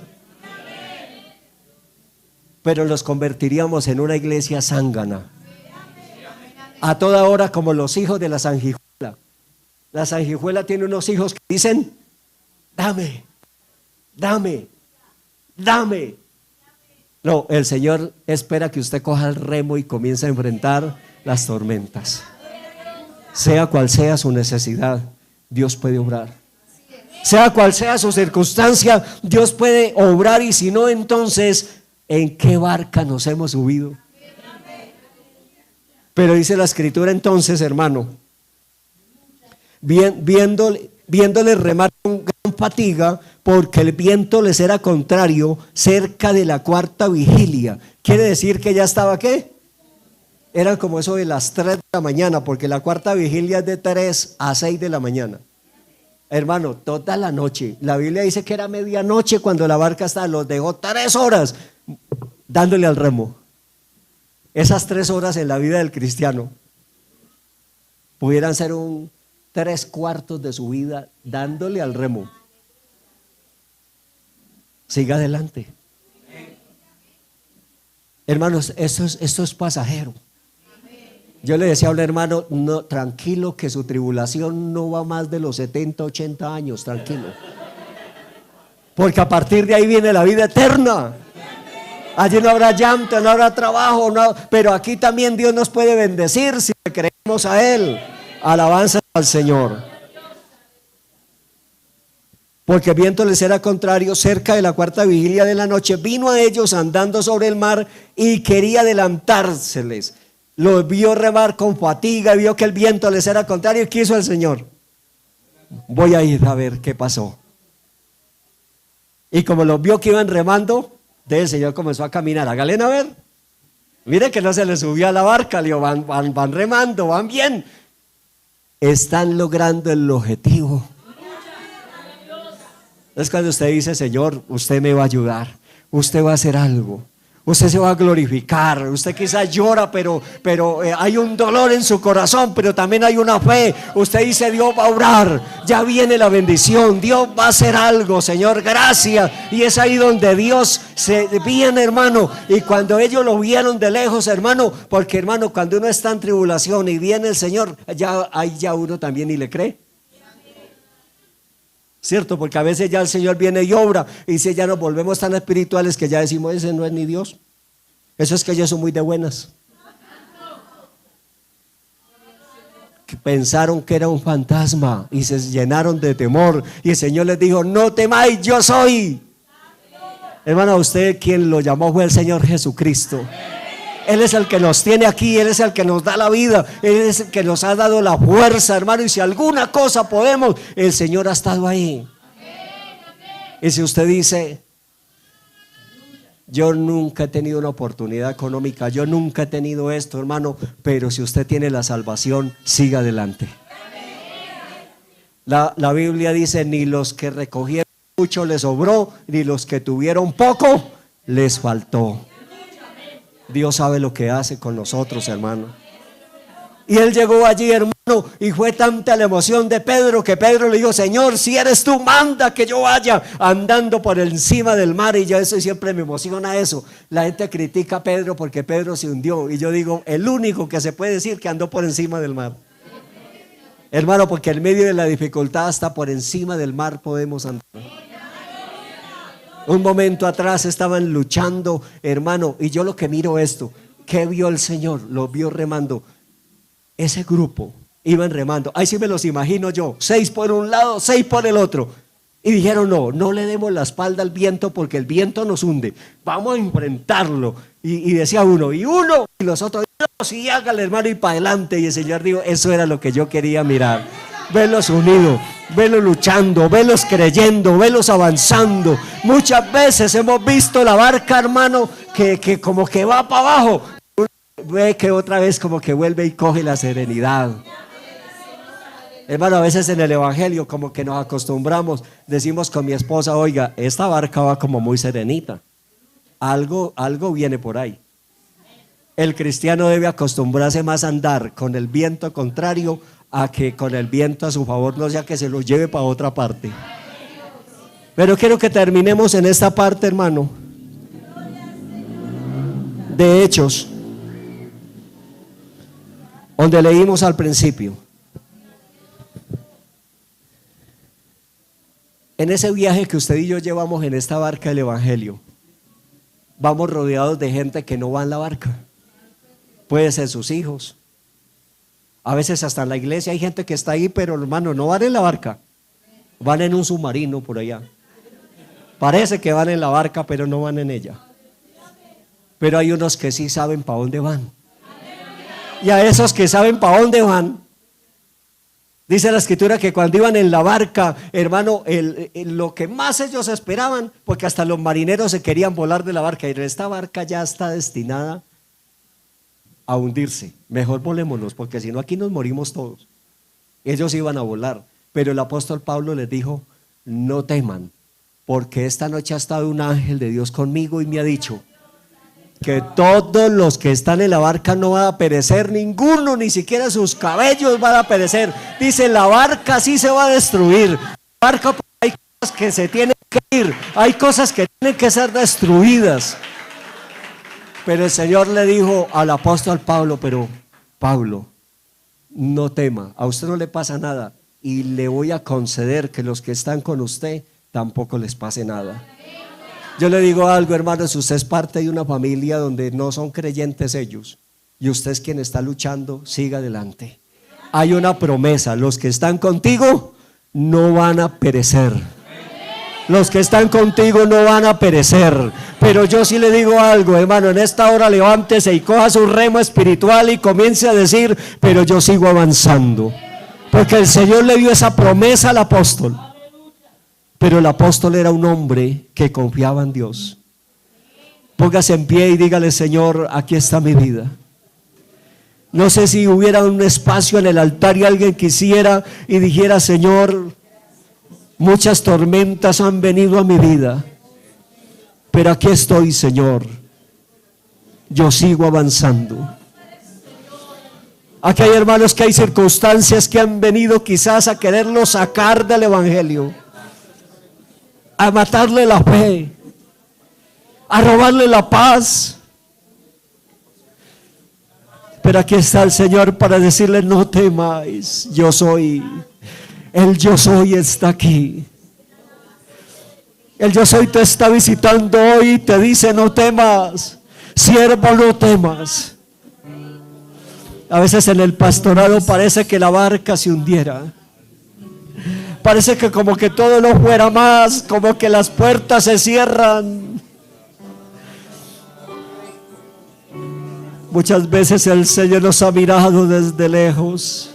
Pero los convertiríamos en una iglesia zángana, a toda hora, como los hijos de la sanguijuela. La sanguijuela tiene unos hijos que dicen, dame, dame, dame. No, el Señor espera que usted coja el remo y comience a enfrentar las tormentas. Sea cual sea su necesidad, Dios puede obrar. Sea cual sea su circunstancia, Dios puede obrar. Y si no, entonces, ¿en qué barca nos hemos subido? Pero dice la escritura entonces, hermano, viéndole remar con gran fatiga, porque el viento les era contrario, cerca de la cuarta vigilia. Quiere decir que ya estaba, ¿qué? Era como eso de las 3 de la mañana, porque la cuarta vigilia es de 3 a 6 de la mañana. Hermano, toda la noche. La Biblia dice que era medianoche cuando la barca estaba, los dejó 3 horas dándole al remo. Esas 3 horas en la vida del cristiano pudieran ser 3/4 de su vida dándole al remo. Siga adelante. Hermanos, esto es pasajero. Yo le decía a un hermano, no, tranquilo, que su tribulación no va más de los 70, 80 años, tranquilo. Porque a partir de ahí viene la vida eterna. Allí no habrá llanto, no habrá trabajo, pero aquí también Dios nos puede bendecir si le creemos a Él. Alabanza al Señor. Porque el viento les era contrario, cerca de la cuarta vigilia de la noche, vino a ellos andando sobre el mar y quería adelantárseles. Los vio remar con fatiga, vio que el viento les era contrario y quiso el Señor, voy a ir a ver qué pasó. Y como los vio que iban remando, Entonces el Señor comenzó a caminar, hágale a ver. Mire que no se le subió a la barca, le digo, van remando, van bien. Están logrando el objetivo. Es cuando usted dice, Señor, usted me va a ayudar, usted va a hacer algo, usted se va a glorificar, usted quizás llora, pero hay un dolor en su corazón, pero también hay una fe. Usted dice, Dios va a orar, ya viene la bendición, Dios va a hacer algo, Señor, gracias. Y es ahí donde Dios se viene, hermano. Y cuando ellos lo vieron de lejos, hermano, porque hermano, cuando uno está en tribulación y viene el Señor, ya uno también y le cree. ¿Cierto? Porque a veces ya el Señor viene y obra, y si ya nos volvemos tan espirituales que ya decimos, ese no es ni Dios. Eso es que yo soy muy de buenas. Que pensaron que era un fantasma y se llenaron de temor, y el Señor les dijo, no temáis, yo soy. Hermano, a usted quien lo llamó fue el Señor Jesucristo. Él es el que nos tiene aquí, Él es el que nos da la vida, Él es el que nos ha dado la fuerza, hermano. Y si alguna cosa podemos, el Señor ha estado ahí. Y si usted dice, yo nunca he tenido una oportunidad económica, yo nunca he tenido esto, hermano, pero si usted tiene la salvación, siga adelante. La Biblia dice, ni los que recogieron mucho les sobró, ni los que tuvieron poco les faltó. Dios sabe lo que hace con nosotros, hermano. Y él llegó allí, hermano, y fue tanta la emoción de Pedro que Pedro le dijo, Señor, si eres tú, manda que yo vaya andando por encima del mar. Y yo eso siempre me emociona eso. La gente critica a Pedro porque Pedro se hundió, y yo digo, el único que se puede decir que andó por encima del mar, hermano, porque en medio de la dificultad hasta por encima del mar podemos andar. Un momento atrás estaban luchando, hermano, y yo lo que miro esto, ¿qué vio el Señor? Lo vio remando. Ese grupo iban remando, ahí sí me los imagino yo, 6 por un lado, 6 por el otro. Y dijeron, no le demos la espalda al viento porque el viento nos hunde, vamos a enfrentarlo. Y decía uno, y los otros, sí, hágale, hermano, y para adelante. Y el Señor dijo, eso era lo que yo quería mirar. Verlos unidos, verlos luchando, verlos creyendo, verlos avanzando. Muchas veces hemos visto la barca, hermano, que como que va para abajo, ve que otra vez como que vuelve y coge la serenidad. Hermano, a veces en el evangelio como que nos acostumbramos, decimos con mi esposa, oiga, esta barca va como muy serenita, algo viene por ahí. El cristiano debe acostumbrarse más a andar con el viento contrario a que con el viento a su favor, no sea que se lo lleve para otra parte. Pero quiero que terminemos en esta parte, hermano, de Hechos, donde leímos al principio. En ese viaje que usted y yo llevamos en esta barca del evangelio, vamos rodeados de gente que no va en la barca. Puede ser sus hijos. A veces hasta en la iglesia hay gente que está ahí, pero hermano, no van en la barca, van en un submarino por allá. Parece que van en la barca, pero no van en ella. Pero hay unos que sí saben para dónde van. Y a esos que saben para dónde van, dice la escritura que cuando iban en la barca, hermano, lo que más ellos esperaban, porque hasta los marineros se querían volar de la barca, y esta barca ya está destinada a hundirse, mejor volémonos, porque si no aquí nos morimos todos. Ellos iban a volar, pero el apóstol Pablo les dijo, no teman, porque esta noche ha estado un ángel de Dios conmigo y me ha dicho que todos los que están en la barca no van a perecer, ninguno, ni siquiera sus cabellos van a perecer. Dice, la barca sí se va a destruir. La barca, hay cosas que se tienen que ir, hay cosas que tienen que ser destruidas. Pero el Señor le dijo al apóstol Pablo, pero Pablo, no tema, a usted no le pasa nada, y le voy a conceder que los que están con usted tampoco les pase nada. Yo le digo algo, hermano, si usted es parte de una familia donde no son creyentes ellos, y usted es quien está luchando, siga adelante. Hay una promesa, los que están contigo no van a perecer. Los que están contigo no van a perecer. Pero yo sí le digo algo, hermano, en esta hora levántese y coja su remo espiritual y comience a decir, pero yo sigo avanzando. Porque el Señor le dio esa promesa al apóstol. Pero el apóstol era un hombre que confiaba en Dios. Póngase en pie y dígale: Señor, aquí está mi vida. No sé si hubiera un espacio en el altar y alguien quisiera y dijera: Señor, muchas tormentas han venido a mi vida, pero aquí estoy, Señor. Yo sigo avanzando. Aquí hay hermanos que hay circunstancias que han venido quizás a quererlo sacar del evangelio, a matarle la fe, a robarle la paz. Pero aquí está el Señor para decirle: no temáis, yo soy. El yo soy está aquí. El yo soy te está visitando hoy y te dice: no temas, siervo, no temas. A veces en el pastorado parece que la barca se hundiera. Parece que como que todo no fuera más, como que las puertas se cierran. Muchas veces el Señor nos ha mirado desde lejos